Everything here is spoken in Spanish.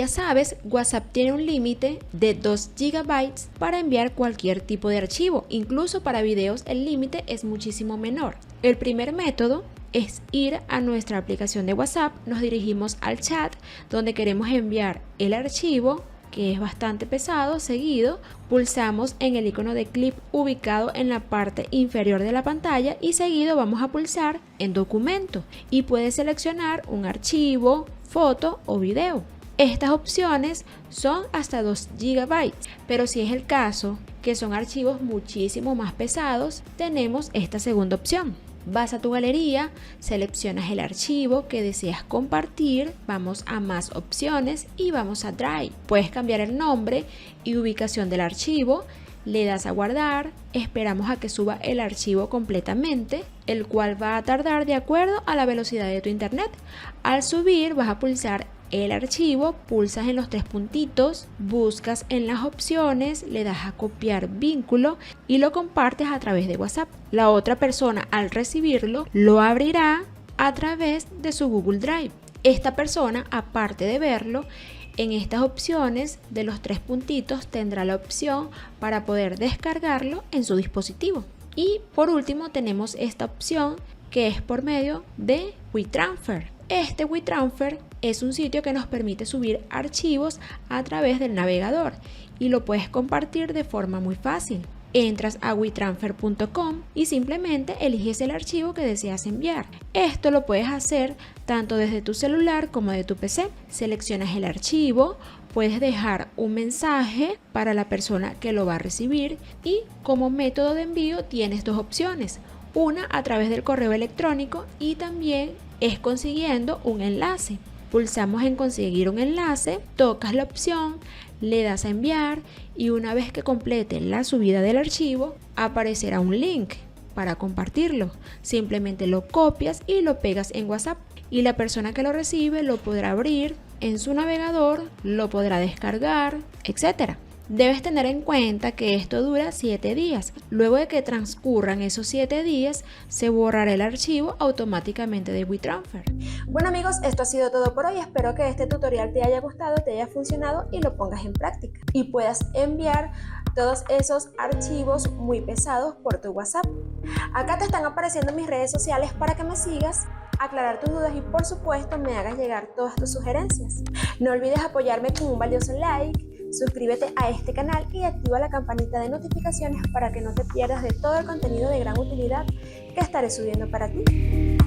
Ya sabes, WhatsApp tiene un límite de 2 GB para enviar cualquier tipo de archivo, incluso para videos el límite es muchísimo menor. El primer método es ir a nuestra aplicación de WhatsApp, nos dirigimos al chat donde queremos enviar el archivo, que es bastante pesado, seguido pulsamos en el icono de clip ubicado en la parte inferior de la pantalla y seguido vamos a pulsar en documento y puedes seleccionar un archivo, foto o video. Estas opciones son hasta 2 GB, pero si es el caso que son archivos muchísimo más pesados, tenemos esta segunda opción. Vas a tu galería, seleccionas el archivo que deseas compartir, vamos a más opciones y vamos a Drive. Puedes cambiar el nombre y ubicación del archivo, le das a guardar, esperamos a que suba el archivo completamente, el cual va a tardar de acuerdo a la velocidad de tu internet. Al subir vas a pulsar el archivo, pulsas en los 3 puntitos, buscas en las opciones, le das a copiar vínculo y lo compartes a través de WhatsApp. La otra persona al recibirlo lo abrirá a través de su Google Drive. Esta persona, aparte de verlo, en estas opciones de los 3 puntitos tendrá la opción para poder descargarlo en su dispositivo. Y por último tenemos esta opción que es por medio de WeTransfer. Este WeTransfer es un sitio que nos permite subir archivos a través del navegador y lo puedes compartir de forma muy fácil. Entras a wetransfer.com y simplemente eliges el archivo que deseas enviar. Esto lo puedes hacer tanto desde tu celular como de tu PC. Seleccionas el archivo, puedes dejar un mensaje para la persona que lo va a recibir y como método de envío tienes 2 opciones. Una a través del correo electrónico y también es consiguiendo un enlace. Pulsamos en conseguir un enlace, tocas la opción, le das a enviar y una vez que complete la subida del archivo aparecerá un link para compartirlo. Simplemente lo copias y lo pegas en WhatsApp y la persona que lo recibe lo podrá abrir en su navegador, lo podrá descargar, etc. Debes tener en cuenta que esto dura 7 días. Luego de que transcurran esos 7 días, se borrará el archivo automáticamente de WeTransfer. Bueno amigos, esto ha sido todo por hoy. Espero que este tutorial te haya gustado, te haya funcionado y lo pongas en práctica. Y puedas enviar todos esos archivos muy pesados por tu WhatsApp. Acá te están apareciendo mis redes sociales para que me sigas, aclarar tus dudas y por supuesto me hagas llegar todas tus sugerencias. No olvides apoyarme con un valioso like. Suscríbete a este canal y activa la campanita de notificaciones para que no te pierdas de todo el contenido de gran utilidad que estaré subiendo para ti.